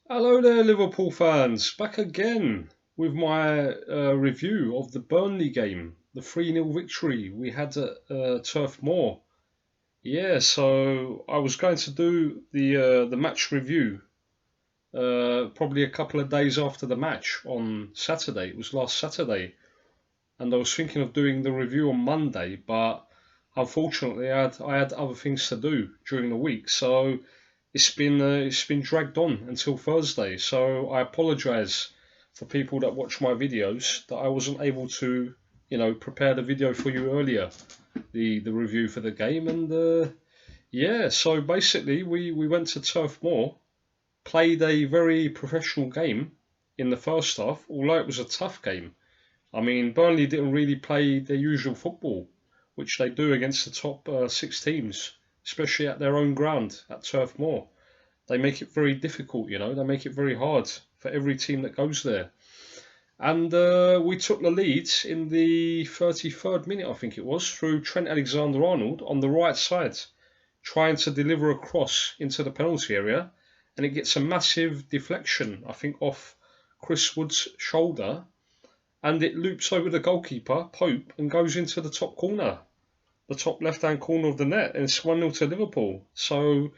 Hello there, Liverpool fans. Back again with my review of the Burnley game, the 3-0 victory we had at Turf Moor. Yeah, so I was going to do the match review probably a couple of days after the match on Saturday. It was last Saturday, and I was thinking of doing the review on Monday, but unfortunately I had other things to do during the week, so it's been dragged on until Thursday. So I apologise for people that watch my videos that I wasn't able to, prepare the video for you earlier, the review for the game. And yeah, so basically we went to Turf Moor, played a very professional game in the first half, although it was a tough game. I mean, Burnley didn't really play their usual football, which they do against the top six teams, especially at their own ground at Turf Moor. They make it very difficult, they make it very hard for every team that goes there. And we took the lead in the 33rd minute, I think it was, through Trent Alexander Arnold on the right side, trying to deliver a cross into the penalty area. And it gets a massive deflection, I think, off Chris Wood's shoulder. And it loops over the goalkeeper, Pope, and goes into the top corner, the top left hand corner of the net. And it's 1-0 to Liverpool. So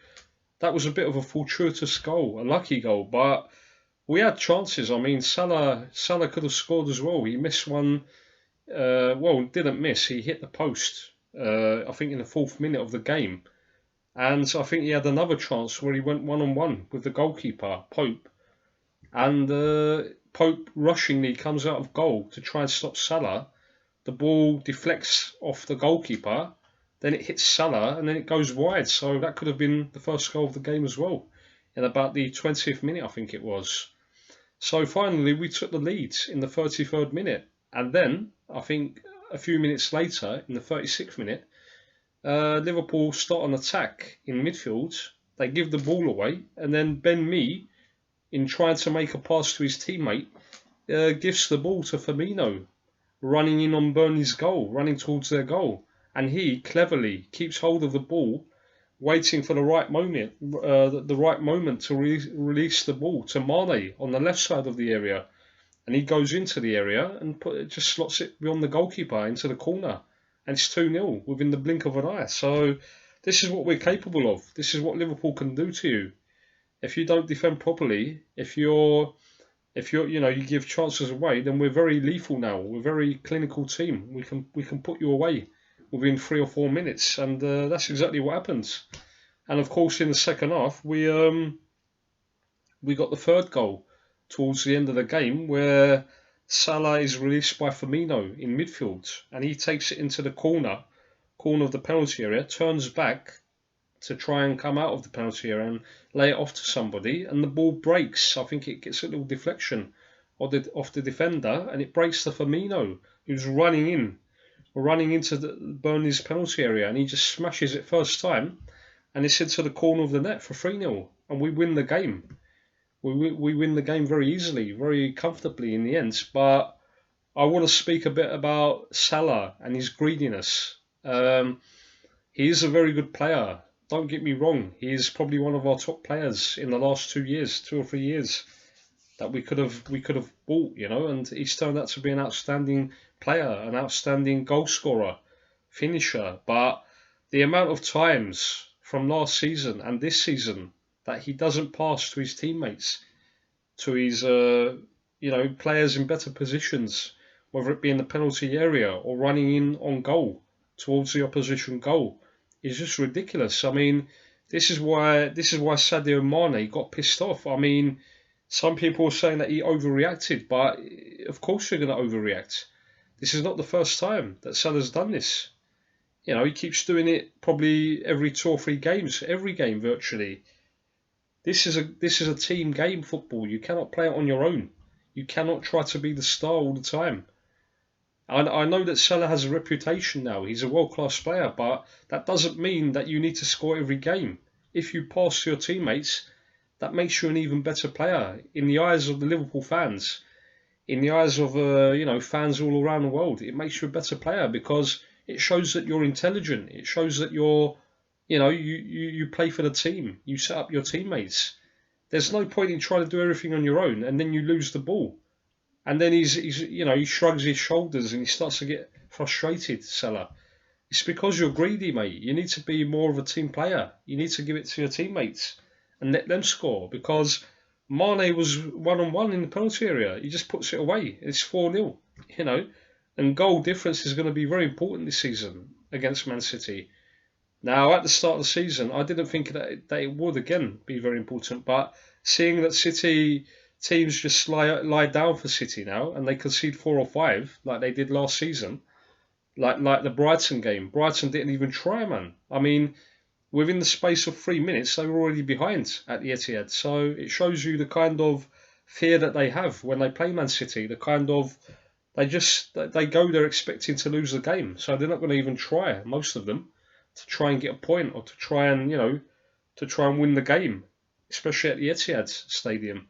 that was a bit of a fortuitous goal, a lucky goal, but we had chances. I mean, Salah could have scored as well. He missed one. Well, didn't miss. He hit the post. I think in the fourth minute of the game, and I think he had another chance where he went 1-on-1 with the goalkeeper Pope, and Pope rushingly comes out of goal to try and stop Salah. The ball deflects off the goalkeeper, then it hits Salah, and then it goes wide. So that could have been the first goal of the game as well, in about the 20th minute, I think it was. So finally, we took the lead in the 33rd minute, and then I think a few minutes later, in the 36th minute, Liverpool start an attack in midfield. They give the ball away, and then Ben Mee, in trying to make a pass to his teammate, gives the ball to Firmino, running in on Burnley's goal, running towards their goal. And he cleverly keeps hold of the ball, waiting for the right moment, to release the ball to Mane on the left side of the area. And he goes into the area and just slots it beyond the goalkeeper into the corner. And it's 2-0 within the blink of an eye. So this is what we're capable of. This is what Liverpool can do to you. If you don't defend properly, if you give chances away, then we're very lethal now. We're a very clinical team. We can put you away within 3 or 4 minutes, and that's exactly what happens. And of course, in the second half, we got the third goal towards the end of the game, where Salah is released by Firmino in midfield, and he takes it into the corner of the penalty area, turns back to try and come out of the penalty area and lay it off to somebody, and the ball breaks. I think it gets a little deflection off the defender, and it breaks to Firmino, who's running into the Burnley's penalty area, and he just smashes it first time, and it's into the corner of the net for 3-0, and we win the game. We win the game very easily, very comfortably in the end. But I want to speak a bit about Salah and his greediness. He is a very good player. Don't get me wrong. He is probably one of our top players in the last 2 years, 2 or 3 years, that we could have bought, and he's turned out to be an outstanding player, an outstanding goal scorer, finisher. But the amount of times from last season and this season that he doesn't pass to his teammates, to his players in better positions, whether it be in the penalty area or running in on goal towards the opposition goal, is just ridiculous. I mean, this is why Sadio Mane got pissed off. I mean, some people are saying that he overreacted, but of course you're going to overreact. This is not the first time that Salah's done this. He keeps doing it probably every 2 or 3 games, every game virtually. This is a team game, football. You cannot play it on your own. You cannot try to be the star all the time. I know that Salah has a reputation now. He's a world-class player, but that doesn't mean that you need to score every game. If you pass to your teammates, that makes you an even better player in the eyes of the Liverpool fans, in the eyes of fans all around the world. It makes you a better player because it shows that you're intelligent. It shows that you play for the team. You set up your teammates. There's no point in trying to do everything on your own and then you lose the ball. And then he shrugs his shoulders and he starts to get frustrated, Salah. It's because you're greedy, mate. You need to be more of a team player. You need to give it to your teammates and let them score, because Mane was 1-on-1 in the penalty area. He just puts it away. It's 4-0, and goal difference is going to be very important this season against Man City. Now, at the start of the season, I didn't think that it would again be very important, but seeing that City teams just lie down for City now and they concede 4 or 5 like they did last season, like the Brighton game. Brighton didn't even try, man. I mean, within the space of 3 minutes, they were already behind at the Etihad. So it shows you the kind of fear that they have when they play Man City. The kind of they go there expecting to lose the game, so they're not going to even try. Most of them to try and get a point or to try and win the game, especially at the Etihad Stadium.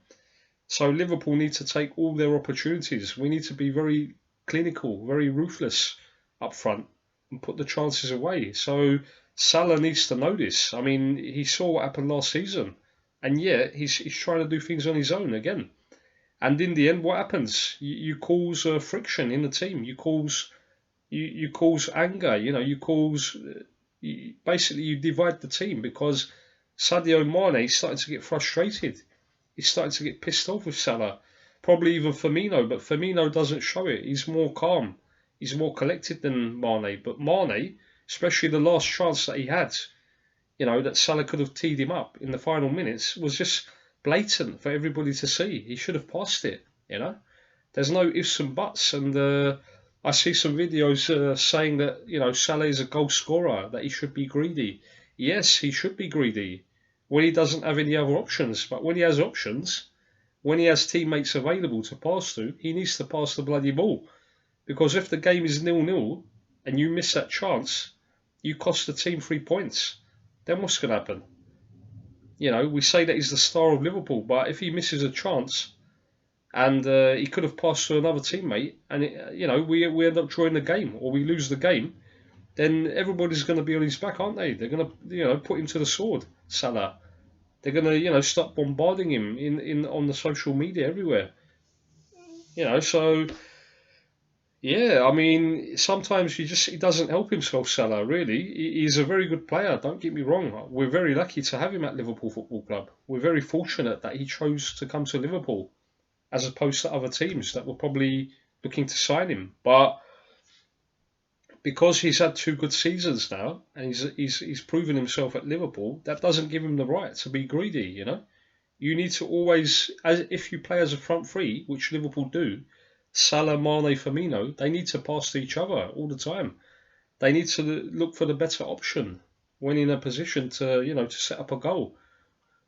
So Liverpool need to take all their opportunities. We need to be very clinical, very ruthless up front and put the chances away. So Salah needs to know this. I mean, he saw what happened last season, and yet he's trying to do things on his own again. And in the end, what happens? You cause friction in the team. You cause anger. Basically you divide the team, because Sadio Mane is starting to get frustrated. He's starting to get pissed off with Salah. Probably even Firmino, but Firmino doesn't show it. He's more calm. He's more collected than Mane. But Mane, especially the last chance that he had, that Salah could have teed him up in the final minutes, was just blatant for everybody to see. He should have passed it, There's no ifs and buts. And I see some videos saying that, Salah is a goal scorer, that he should be greedy. Yes, he should be greedy when he doesn't have any other options. But when he has options, when he has teammates available to pass to, he needs to pass the bloody ball. Because if the game is 0-0 and you miss that chance, you cost the team 3 points. Then what's going to happen? We say that he's the star of Liverpool, but if he misses a chance and he could have passed to another teammate, and we end up drawing the game or we lose the game, then everybody's going to be on his back, aren't they? They're going to put him to the sword, Salah. They're going to start bombarding him on the social media everywhere. So yeah, I mean, sometimes he doesn't help himself, Salah, really. He's a very good player, don't get me wrong. We're very lucky to have him at Liverpool Football Club. We're very fortunate that he chose to come to Liverpool as opposed to other teams that were probably looking to sign him. But because he's had 2 good seasons now and he's proven himself at Liverpool, that doesn't give him the right to be greedy, You need to always, if you play as a front three, which Liverpool do, Salah, Mane, Firmino, they need to pass to each other all the time. They need to look for the better option when in a position to set up a goal.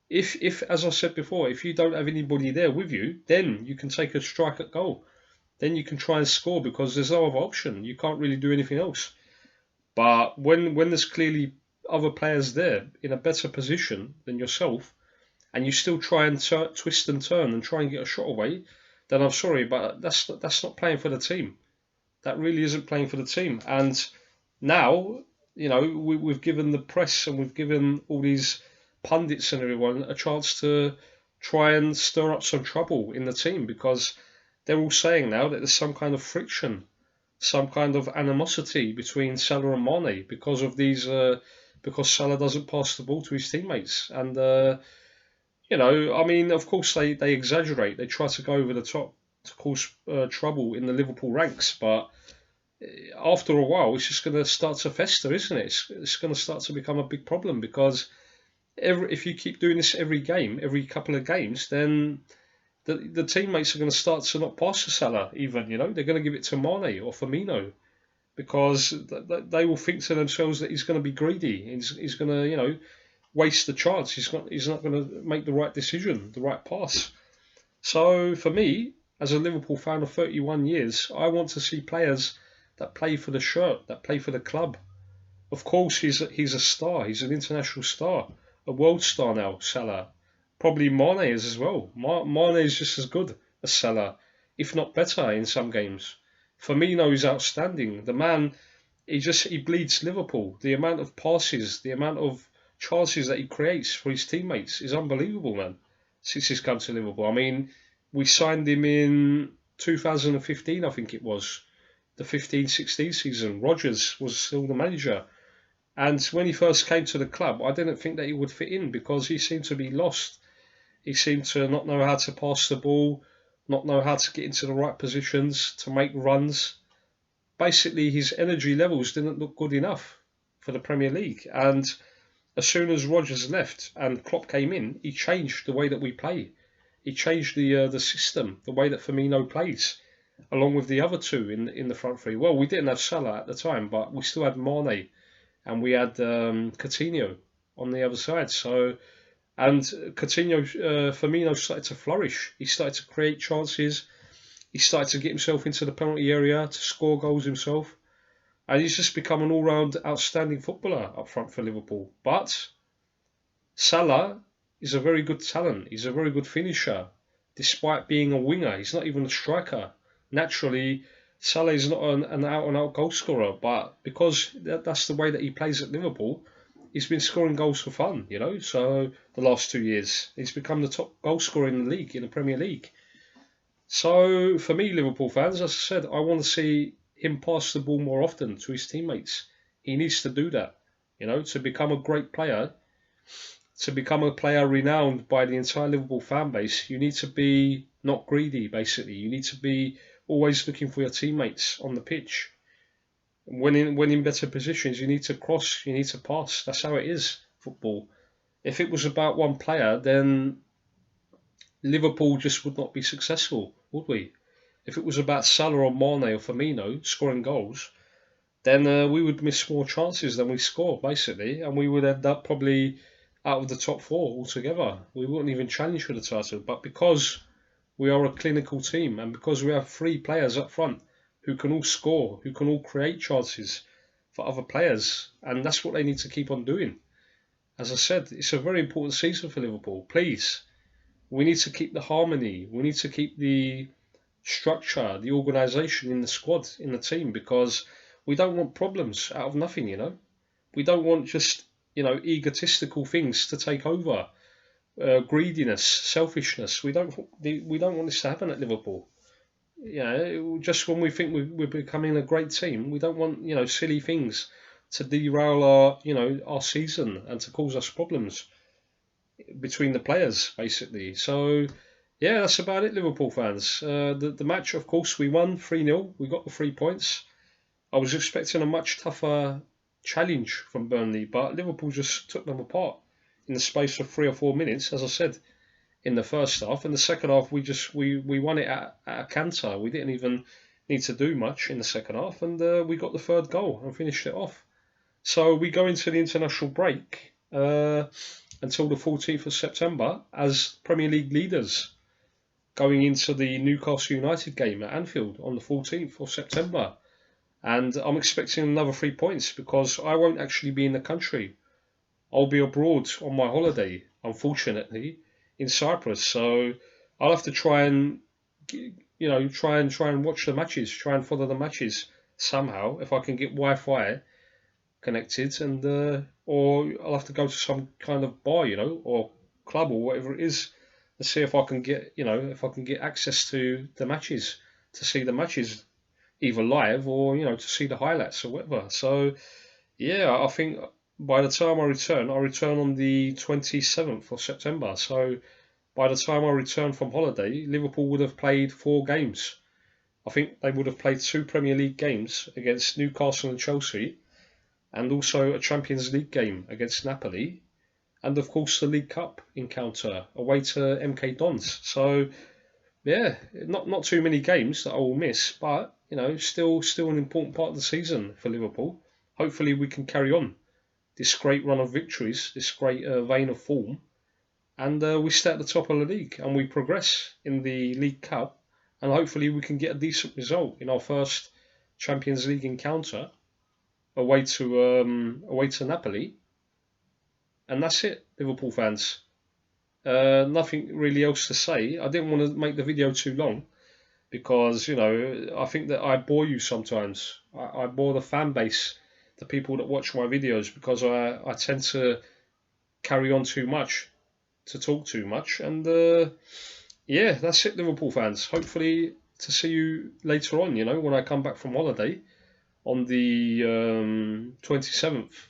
If as I said before, if you don't have anybody there with you, then you can take a strike at goal. Then you can try and score, because there's no other option. You can't really do anything else. But when there's clearly other players there in a better position than yourself, and you still try and twist and turn and try and get a shot away, then I'm sorry, but that's not playing for the team. That really isn't playing for the team. And now, we've given the press and we've given all these pundits and everyone a chance to try and stir up some trouble in the team, because they're all saying now that there's some kind of friction, some kind of animosity between Salah and Mane because of these, because Salah doesn't pass the ball to his teammates. And I mean, of course they exaggerate. They try to go over the top to cause trouble in the Liverpool ranks. But after a while, it's just going to start to fester, isn't it? It's going to start to become a big problem, because if you keep doing this every game, every couple of games, then the teammates are going to start to not pass to Salah even, They're going to give it to Mane or Firmino, because they will think to themselves that he's going to be greedy. He's going to, waste the chance. He's not going to make the right decision, the right pass. So for me, as a Liverpool fan of 31 years, I want to see players that play for the shirt, that play for the club. Of course, he's a star. He's an international star, a world star now, Salah. Probably Mane is as well. Mane is just as good as Salah, if not better in some games. Firmino is outstanding. The man, he bleeds Liverpool. The amount of passes, the amount of chances that he creates for his teammates is unbelievable, man. since he's come to Liverpool. I mean, we signed him in 2015, I think it was, the 15-16 season. Rodgers was still the manager. And when he first came to the club, I didn't think that he would fit in because he seemed to be lost. He seemed to not know how to pass the ball, not know how to get into the right positions, to make runs. Basically, his energy levels didn't look good enough for the Premier League. And as soon as Rodgers left and Klopp came in, he changed the way that we play. He changed the system, the way that Firmino plays, along with the other two in the front three. Well, we didn't have Salah at the time, but we still had Mane and we had Coutinho on the other side. So, and Coutinho, Firmino started to flourish. He started to create chances. He started to get himself into the penalty area to score goals himself. And he's just become an all-round outstanding footballer up front for Liverpool. But Salah is a very good talent. He's a very good finisher. Despite being a winger, he's not even a striker. Naturally, Salah is not an out-and-out goal scorer. But because that's the way that he plays at Liverpool, he's been scoring goals for fun, you know. So the last 2 years, he's become the top goal scorer in the league, in the Premier League. So for me, Liverpool fans, as I said, I want to see him pass the ball more often to his teammates. He needs to do that, you know, to become a great player, to become a player renowned by the entire Liverpool fan base. You need to be not greedy, basically. You need to be always looking for your teammates on the pitch. When in better positions, you need to cross, you need to pass. That's how it is, football. If it was about one player, then Liverpool just would not be successful, would we? If it was about Salah or Mane or Firmino scoring goals, then we would miss more chances than we score, basically, and we would end up probably out of the top four altogether. We wouldn't even challenge for the title. But because we are a clinical team and because we have three players up front who can all score, who can all create chances for other players, and that's what they need to keep on doing. As I said, it's a very important season for Liverpool. Please, we need to keep the harmony. We need to keep the structure, the organisation in the squad, in the team, because we don't want problems out of nothing, you know. We don't want just, you know, egotistical things to take over, greediness, selfishness. We don't want this to happen at Liverpool. You know, just when we think we're becoming a great team, we don't want, you know, silly things to derail our, you know, our season and to cause us problems between the players, basically. So, yeah, that's about it, Liverpool fans. The match, of course, we won 3-0. We got the 3 points. I was expecting a much tougher challenge from Burnley, but Liverpool just took them apart in the space of 3 or 4 minutes, as I said, in the first half. In the second half, we won it at a canter. We didn't even need to do much in the second half, and we got the third goal and finished it off. So we go into the international break until the 14th of September as Premier League leaders, going into the Newcastle United game at Anfield on the 14th of September. And I'm expecting another 3 points because I won't actually be in the country. I'll be abroad on my holiday, unfortunately, in Cyprus. So I'll have to try and, you know, try and watch the matches, try and follow the matches somehow if I can get Wi-Fi connected, and or I'll have to go to some kind of bar, you know, or club or whatever it is, and see if I can get, you know, if I can get access to the matches, to see the matches either live or, you know, to see the highlights or whatever. So yeah, I think by the time I return on the 27th of September. So by the time I return from holiday, Liverpool would have played 4 games. I think they would have played 2 Premier League games against Newcastle and Chelsea, and also a Champions League game against Napoli, and of course the League Cup encounter away to MK Dons. So yeah, not too many games that I will miss, but you know, still an important part of the season for Liverpool. Hopefully we can carry on this great run of victories, this great vein of form, and we stay at the top of the league and we progress in the League Cup, and hopefully we can get a decent result in our first Champions League encounter away to Napoli, and that's it, Liverpool fans. Nothing really else to say. I didn't want to make the video too long because, you know, I think that I bore you sometimes. I bore the fan base, the people that watch my videos, because I tend to carry on too much to talk too much. And yeah, that's it, Liverpool fans. Hopefully to see you later on, when I come back from holiday on the 27th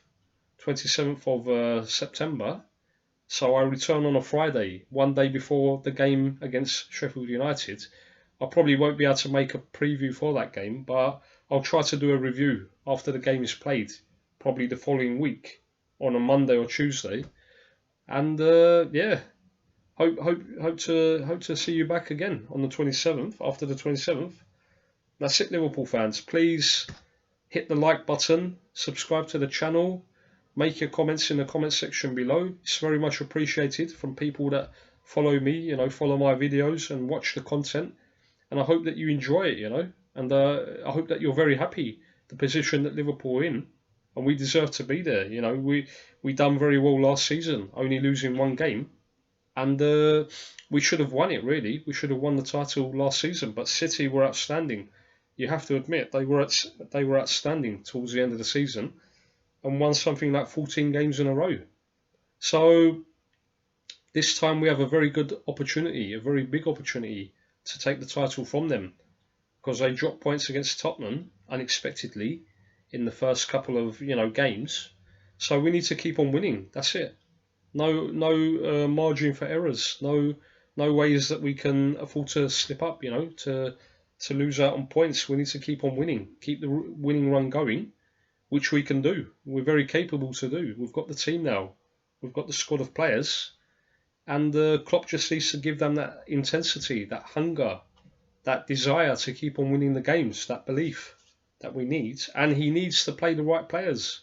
of September. So I return on a Friday, one day before the game against Sheffield United. I probably won't be able to make a preview for that game, but I'll try to do a review after the game is played, probably the following week on a Monday or Tuesday. And yeah, hope to see you back again on the 27th. After the 27th, that's it, Liverpool fans. Please hit the like button, subscribe to the channel, make your comments in the comment section below. It's very much appreciated from people that follow me, follow my videos and watch the content. And I hope that you enjoy it, and I hope that you're very happy the position that Liverpool are in, and we deserve to be there. We done very well last season, only losing one game, and we should have won it. Really, we should have won the title last season. But City were outstanding. You have to admit they were outstanding towards the end of the season, and won something like 14 games in a row. So this time we have a very good opportunity, a very big opportunity to take the title from them, because they dropped points against Tottenham unexpectedly in the first couple of games. So we need to keep on winning. That's it. No margin for errors. No ways that we can afford to slip up. To lose out on points. We need to keep on winning. Keep the winning run going, which we can do. We're very capable to do. We've got the team now. We've got the squad of players. And Klopp just needs to give them that intensity, that hunger, that desire to keep on winning the games, that belief that we need. And he needs to play the right players.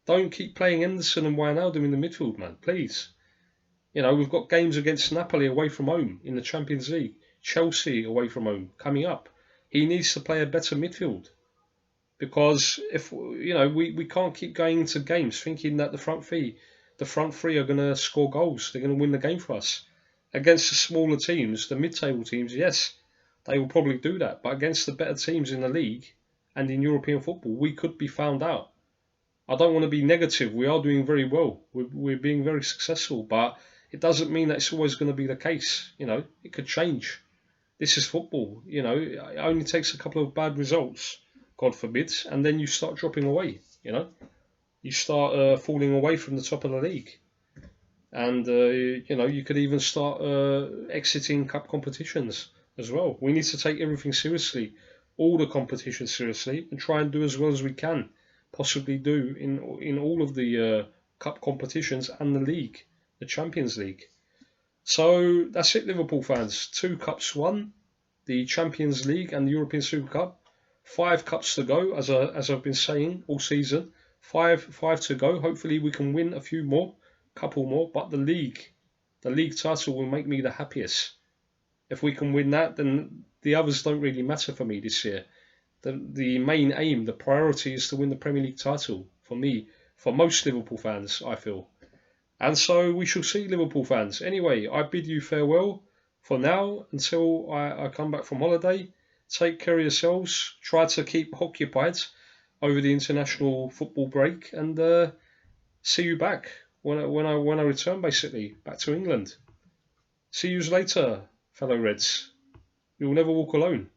Don't keep playing Henderson and Wijnaldum in the midfield, man, please. We've got games against Napoli away from home in the Champions League, Chelsea away from home coming up. He needs to play a better midfield. Because if we can't keep going into games thinking that the front three are going to score goals. They're going to win the game for us. Against the smaller teams, the mid-table teams, yes, they will probably do that. But against the better teams in the league and in European football, we could be found out. I don't want to be negative. We are doing very well. We're being very successful, but it doesn't mean that it's always going to be the case. It could change. This is football. It only takes a couple of bad results, God forbid, and then you start dropping away. You start falling away from the top of the league, and you could even start exiting cup competitions as well. We need to take everything seriously, all the competitions seriously, and try and do as well as we can possibly do in all of the cup competitions and the league, the Champions League. So that's it, Liverpool fans. 2 cups won, the Champions League and the European Super Cup. 5 cups to go, as I've been saying all season. Five to go. Hopefully we can win a few more, couple more. But the league title will make me the happiest. If we can win that, then the others don't really matter for me this year. The main aim, the priority is to win the Premier League title for me, for most Liverpool fans, I feel. And so we shall see, Liverpool fans. Anyway, I bid you farewell for now until I come back from holiday. Take care of yourselves. Try to keep occupied over the international football break, and see you back when I return, basically back to England. See you later, fellow Reds. You will never walk alone.